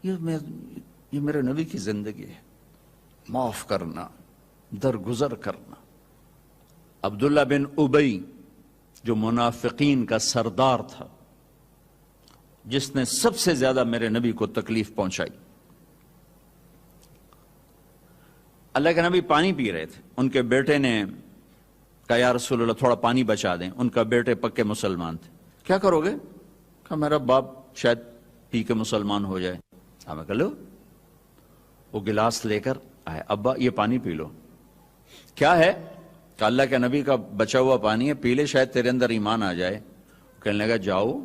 یہ میرے نبی کی زندگی ہے، معاف کرنا، درگزر کرنا۔ عبداللہ بن ابی جو منافقین کا سردار تھا، جس نے سب سے زیادہ میرے نبی کو تکلیف پہنچائی، اللہ کے نبی پانی پی رہے تھے، ان کے بیٹے نے کہا یا رسول اللہ تھوڑا پانی بچا دیں۔ ان کا بیٹے پکے مسلمان تھے، کیا کرو گے؟ کہا میرا باپ شاید پی کے مسلمان ہو جائے۔ ہمیں کہا لو، وہ گلاس لے کر آئے، ابا یہ پانی پی لو۔ کیا ہے؟ کہ اللہ کے نبی کا بچا ہوا پانی ہے، پی لے شاید تیرے اندر ایمان آ جائے۔ کہنے لگا جاؤ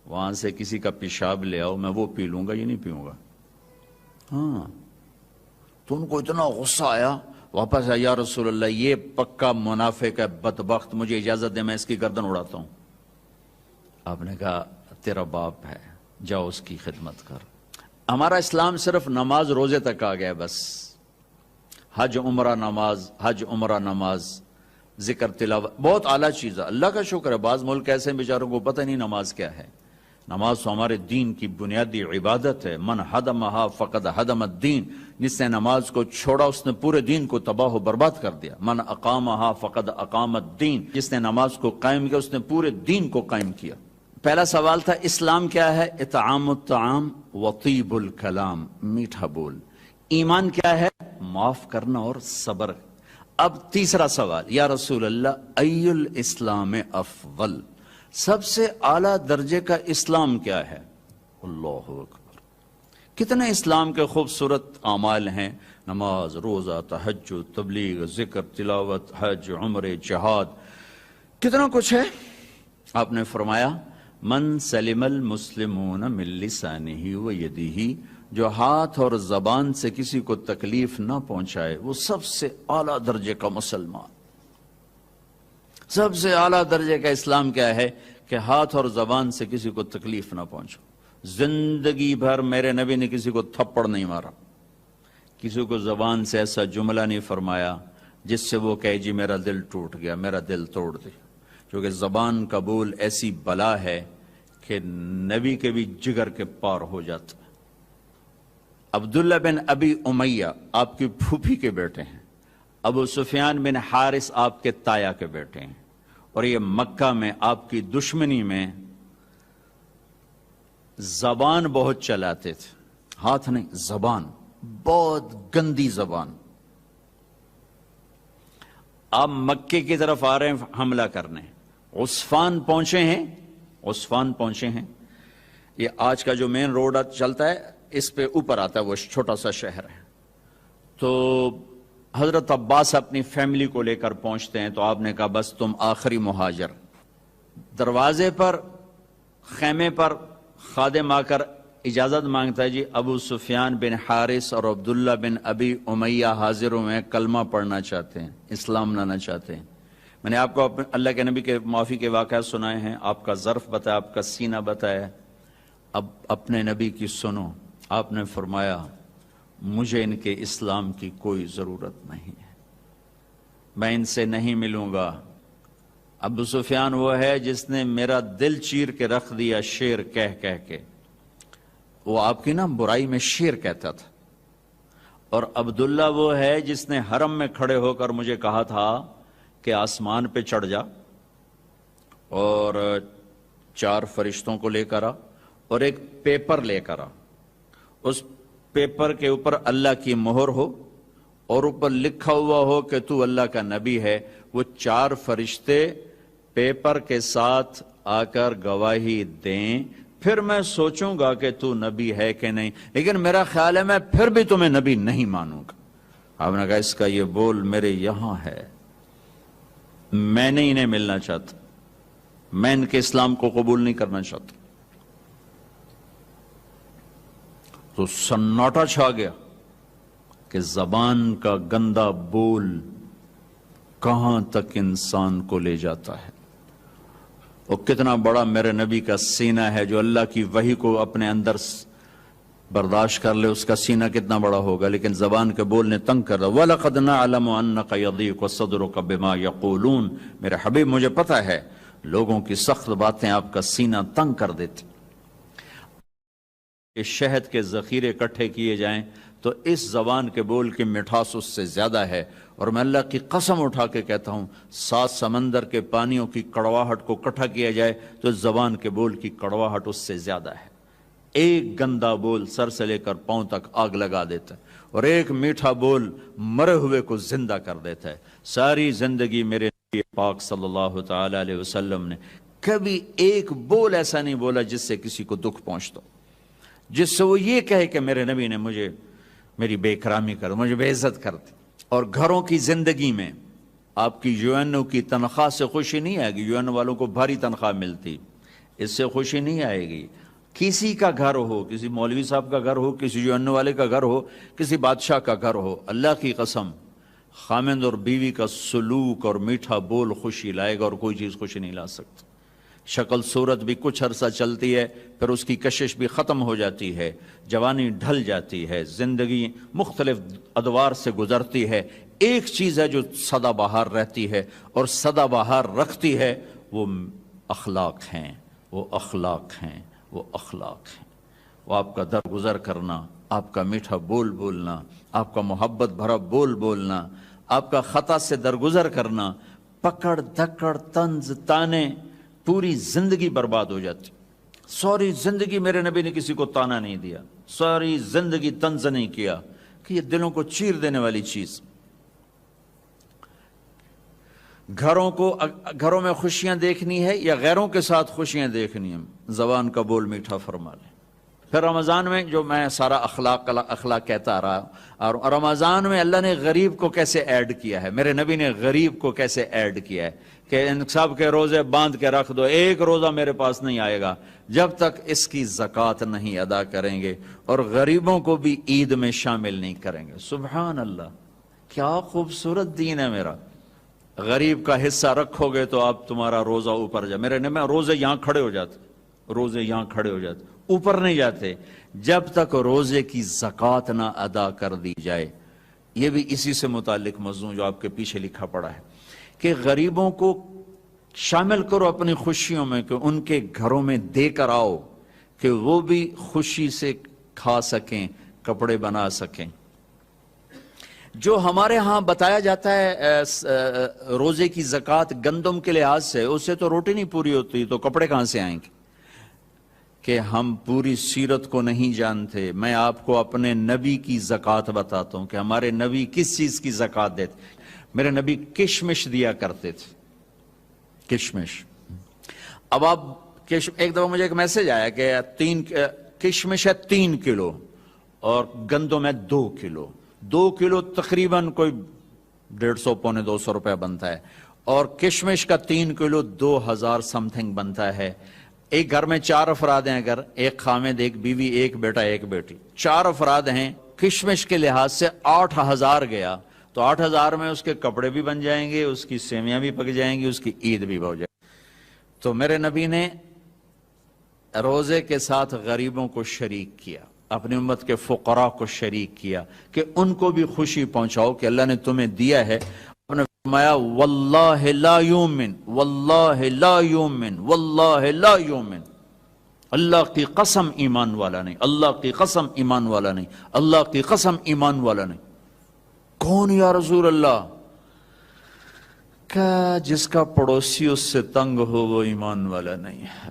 وہاں سے کسی کا پیشاب لے آؤ، میں وہ پی لوں گا، یہ نہیں پیوں گا۔ ہاں، تو ان کو اتنا غصہ آیا، واپس آیا، یا رسول اللہ یہ پکا منافق ہے، بدبخت، مجھے اجازت دے میں اس کی گردن اڑاتا ہوں۔ آپ نے کہا تیرا باپ ہے، جاؤ اس کی خدمت کر۔ ہمارا اسلام صرف نماز روزے تک آ گیا، بس حج عمرہ نماز، حج عمرہ نماز، ذکر تلاوت، بہت اعلیٰ چیز ہے، اللہ کا شکر ہے۔ بعض ملک ایسے بیچاروں کو پتہ نہیں نماز کیا ہے۔ نماز تو ہمارے دین کی بنیادی عبادت ہے۔ من حدمہا فقد حدم الدین، جس نے نماز کو چھوڑا اس نے پورے دین کو تباہ و برباد کر دیا۔ من اقامہا فقد اقام الدین، جس نے نماز کو قائم کیا اس نے پورے دین کو قائم کیا۔ پہلا سوال تھا اسلام کیا ہے؟ اطعام الطعام وطیب الکلام، میٹھا بول۔ ایمان کیا ہے؟ معاف کرنا اور صبر۔ اب تیسرا سوال، یا رسول اللہ ای الاسلام افضل، سب سے اعلیٰ درجے کا اسلام کیا ہے؟ اللہ اکبر، کتنے اسلام کے خوبصورت اعمال ہیں، نماز، روزہ، تہجد، تبلیغ، ذکر، تلاوت، حج، عمرے، جہاد، کتنا کچھ ہے۔ آپ نے فرمایا من سلم المسلمون من لسانہ و یدہ، جو ہاتھ اور زبان سے کسی کو تکلیف نہ پہنچائے وہ سب سے اعلیٰ درجے کا مسلمان۔ سب سے اعلیٰ درجے کا اسلام کیا ہے؟ کہ ہاتھ اور زبان سے کسی کو تکلیف نہ پہنچو۔ زندگی بھر میرے نبی نے کسی کو تھپڑ نہیں مارا، کسی کو زبان سے ایسا جملہ نہیں فرمایا جس سے وہ کہے جی میرا دل ٹوٹ گیا، میرا دل توڑ دے، کیونکہ زبان کا بول ایسی بلا ہے کہ نبی کے بھی جگر کے پار ہو جاتا ہے۔ عبداللہ بن ابی امیہ آپ کی پھوپھی کے بیٹے ہیں، ابو سفیان بن حارث آپ کے تایا کے بیٹے ہیں، اور یہ مکہ میں آپ کی دشمنی میں زبان بہت چلاتے تھے، ہاتھ نہیں، زبان، بہت گندی زبان۔ آپ مکے کی طرف آ رہے ہیں حملہ کرنے، عسفان پہنچے ہیں، یہ آج کا جو مین روڈ چلتا ہے اس پہ اوپر آتا ہے، وہ چھوٹا سا شہر ہے۔ تو حضرت عباس اپنی فیملی کو لے کر پہنچتے ہیں، تو آپ نے کہا بس تم آخری مہاجر۔ دروازے پر، خیمے پر خادم آ کر اجازت مانگتا ہے، جی ابو سفیان بن حارث اور عبداللہ بن ابی امیہ حاضر ہوئے، کلمہ پڑھنا چاہتے ہیں، اسلام لانا چاہتے ہیں۔ میں نے آپ کو اللہ کے نبی کے معافی کے واقعات سنائے ہیں، آپ کا ظرف بتایا، آپ کا سینہ بتایا، اب اپنے نبی کی سنو۔ آپ نے فرمایا مجھے ان کے اسلام کی کوئی ضرورت نہیں ہے، میں ان سے نہیں ملوں گا۔ ابو سفیان وہ ہے جس نے میرا دل چیر کے رکھ دیا شیر کہہ کے، وہ آپ کی نا برائی میں شیر کہتا تھا۔ اور عبداللہ وہ ہے جس نے حرم میں کھڑے ہو کر مجھے کہا تھا کہ آسمان پہ چڑھ جا اور 4 فرشتوں کو لے کر آ اور ایک پیپر لے کر آ، اس پیپر کے اوپر اللہ کی مہر ہو اور اوپر لکھا ہوا ہو کہ تو اللہ کا نبی ہے۔ وہ 4 فرشتے پیپر کے ساتھ آ کر گواہی دیں، پھر میں سوچوں گا کہ تو نبی ہے کہ نہیں، لیکن میرا خیال ہے میں پھر بھی تمہیں نبی نہیں مانوں گا۔ آپ نے کہا اس کا یہ بول میرے یہاں ہے، میں نہیں انہیں ملنا چاہتا، میں ان کے اسلام کو قبول نہیں کرنا چاہتا۔ تو سناٹا چھا گیا کہ زبان کا گندا بول کہاں تک انسان کو لے جاتا ہے، اور کتنا بڑا میرے نبی کا سینہ ہے جو اللہ کی وحی کو اپنے اندر برداشت کر لے، اس کا سینہ کتنا بڑا ہوگا، لیکن زبان کے بول نے تنگ کر رہا۔ وَلَقَدْ نَعْلَمُ أَنَّكَ يَضِيقُ صَدْرُكَ بِمَا يَقُولُونَ، میرے حبیب مجھے پتہ ہے لوگوں کی سخت باتیں آپ کا سینہ تنگ کر دیتی۔ کہ شہد کے ذخیرے اکٹھے کیے جائیں تو اس زبان کے بول کی مٹھاس اس سے زیادہ ہے، اور میں اللہ کی قسم اٹھا کے کہتا ہوں 7 سمندر کے پانیوں کی کڑواہٹ کو اکٹھا کیا جائے تو اس زبان کے بول کی کڑواہٹ اس سے زیادہ ہے۔ ایک گندا بول سر سے لے کر پاؤں تک آگ لگا دیتا ہے، اور ایک میٹھا بول مرے ہوئے کو زندہ کر دیتا ہے۔ ساری زندگی میرے نبی پاک صلی اللہ تعالی علیہ وسلم نے کبھی ایک بول ایسا نہیں بولا جس سے کسی کو دکھ پہنچتا، جس سے وہ یہ کہے کہ میرے نبی نے مجھے میری بے اکرامی کر، مجھے بے عزت کر دی۔ اور گھروں کی زندگی میں آپ کی یو این او کی تنخواہ سے خوشی نہیں آئے گی، یو این او والوں کو بھاری تنخواہ ملتی، اس سے خوشی نہیں آئے گی۔ کسی کا گھر ہو، کسی مولوی صاحب کا گھر ہو، کسی یو این او والے کا گھر ہو، کسی بادشاہ کا گھر ہو، اللہ کی قسم خامند اور بیوی کا سلوک اور میٹھا بول خوشی لائے گا، اور کوئی چیز خوشی نہیں لا سکتی۔ شکل صورت بھی کچھ عرصہ چلتی ہے، پھر اس کی کشش بھی ختم ہو جاتی ہے، جوانی ڈھل جاتی ہے، زندگی مختلف ادوار سے گزرتی ہے۔ ایک چیز ہے جو سدا بہار رہتی ہے اور سدا بہار رکھتی ہے، وہ اخلاق ہیں، وہ اخلاق ہیں، وہ اخلاق ہیں۔ وہ آپ کا درگزر کرنا، آپ کا میٹھا بول بولنا، آپ کا محبت بھرا بول بولنا، آپ کا خطا سے درگزر کرنا، پکڑ دھکڑ طنز تانے، پوری زندگی برباد ہو جاتی۔ ساری زندگی میرے نبی نے کسی کو تانا نہیں دیا، ساری زندگی طنز نہیں کیا، کہ یہ دلوں کو چیر دینے والی چیز۔ گھروں میں خوشیاں دیکھنی ہے یا غیروں کے ساتھ خوشیاں دیکھنی ہیں، زبان کا بول میٹھا فرما لیں۔ پھر رمضان میں جو میں سارا اخلاق کہتا آ رہا، اور رمضان میں اللہ نے غریب کو کیسے ایڈ کیا ہے، میرے نبی نے غریب کو کیسے ایڈ کیا ہے کہ ان سب کے روزے باندھ کے رکھ دو، ایک روزہ میرے پاس نہیں آئے گا جب تک اس کی زکوٰۃ نہیں ادا کریں گے، اور غریبوں کو بھی عید میں شامل نہیں کریں گے۔ سبحان اللہ، کیا خوبصورت دین ہے میرا۔ غریب کا حصہ رکھو گے تو آپ تمہارا روزہ اوپر جائے۔ میرے نبی روزے یہاں کھڑے ہو جاتے، روزے یہاں کھڑے ہو جاتے، اوپر نہیں جاتے جب تک روزے کی زکوٰۃ نہ ادا کر دی جائے۔ یہ بھی اسی سے متعلق مضمون جو آپ کے پیچھے لکھا پڑا ہے کہ غریبوں کو شامل کرو اپنی خوشیوں میں، کہ ان کے گھروں میں دے کر آؤ کہ وہ بھی خوشی سے کھا سکیں، کپڑے بنا سکیں۔ جو ہمارے ہاں بتایا جاتا ہے روزے کی زکوٰۃ گندم کے لحاظ سے، اس سے تو روٹی نہیں پوری ہوتی، تو کپڑے کہاں سے آئیں گے؟ کہ ہم پوری سیرت کو نہیں جانتے۔ میں آپ کو اپنے نبی کی زکوٰۃ بتاتا ہوں کہ ہمارے نبی کس چیز کی زکوٰۃ دیتے۔ میرے نبی کشمش دیا کرتے تھے، کشمش۔ اب آپ ایک دفعہ مجھے ایک میسج آیا کہ کشمش ہے 3 کلو اور گندم ہے 2 کلو، 2 کلو تقریباً کوئی 150 پونے 200 روپے بنتا ہے، اور کشمش کا 3 کلو 2000 سم تھنگ بنتا ہے۔ ایک گھر میں 4 افراد ہیں، اگر ایک خامد، ایک بیوی، ایک بیٹا، ایک بیٹی، 4 افراد ہیں، کشمش کے لحاظ سے 8000 گیا، تو 8000 میں اس کے کپڑے بھی بن جائیں گے، اس کی سیویاں بھی پک جائیں گی، اس کی عید بھی ہو جائے گی۔ تو میرے نبی نے روزے کے ساتھ غریبوں کو شریک کیا، اپنی امت کے فقراء کو شریک کیا کہ ان کو بھی خوشی پہنچاؤ کہ اللہ نے تمہیں دیا ہے۔ آپ نے فرمایا واللہ لا یومن، واللہ لا یومن، واللہ لا یومن، اللہ کی قسم ایمان والا نہیں، اللہ کی قسم ایمان والا نہیں، اللہ کی قسم ایمان والا نہیں۔ کون یا رسول اللہ؟ کہ جس کا پڑوسی اس سے تنگ ہو وہ ایمان والا نہیں ہے،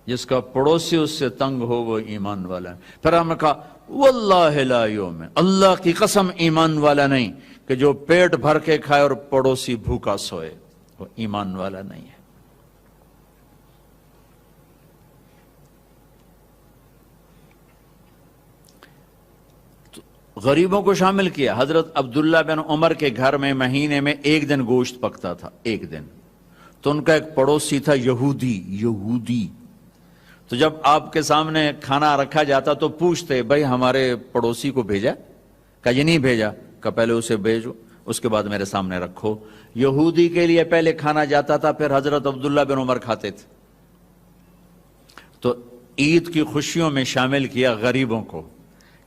جس کا پڑوسی اس سے تنگ ہو وہ ایمان والا ہے۔ پھر ہم نے کہا واللہ لا یومن، اللہ کی قسم ایمان والا نہیں، کہ جو پیٹ بھر کے کھائے اور پڑوسی بھوکا سوئے وہ ایمان والا نہیں ہے۔ غریبوں کو شامل کیا۔ حضرت عبداللہ بن عمر کے گھر میں مہینے میں 1 دن گوشت پکتا تھا، 1 دن۔ تو ان کا ایک پڑوسی تھا یہودی، تو جب آپ کے سامنے کھانا رکھا جاتا تو پوچھتے بھائی ہمارے پڑوسی کو بھیجا؟ کہا یہ نہیں بھیجا۔ کہا پہلے اسے بھیجو، اس کے بعد میرے سامنے رکھو۔ یہودی کے لیے پہلے کھانا جاتا تھا، پھر حضرت عبداللہ بن عمر کھاتے تھے۔ تو عید کی خوشیوں میں شامل کیا غریبوں کو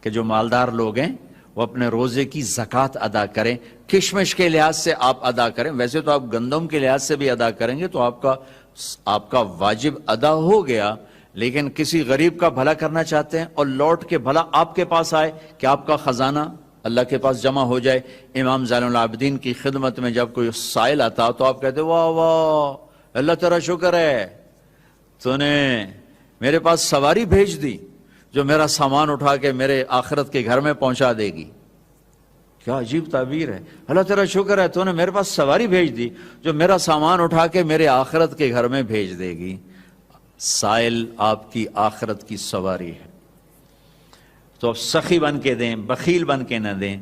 کہ جو مالدار لوگ ہیں وہ اپنے روزے کی زکوٰۃ ادا کریں۔ کشمش کے لحاظ سے آپ ادا کریں، ویسے تو آپ گندم کے لحاظ سے بھی ادا کریں گے تو آپ کا واجب ادا ہو گیا، لیکن کسی غریب کا بھلا کرنا چاہتے ہیں اور لوٹ کے بھلا آپ کے پاس آئے کہ آپ کا خزانہ اللہ کے پاس جمع ہو جائے. امام زین العابدین کی خدمت میں جب کوئی سائل آتا تو آپ کہتے واہ واہ اللہ تیرا شکر ہے تو نے میرے پاس سواری بھیج دی جو میرا سامان اٹھا کے میرے آخرت کے گھر میں پہنچا دے گی. کیا عجیب تعبیر ہے. اللہ تیرا شکر ہے تو نے میرے پاس سواری بھیج دی جو میرا سامان اٹھا کے میرے آخرت کے گھر میں بھیج دے گی. سائل آپ کی آخرت کی سواری ہے. تو اب سخی بن کے دیں, بخیل بن کے نہ دیں.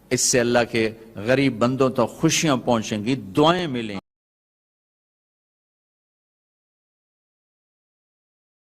اس سے اللہ کے غریب بندوں تک خوشیاں پہنچیں گی, دعائیں ملیں.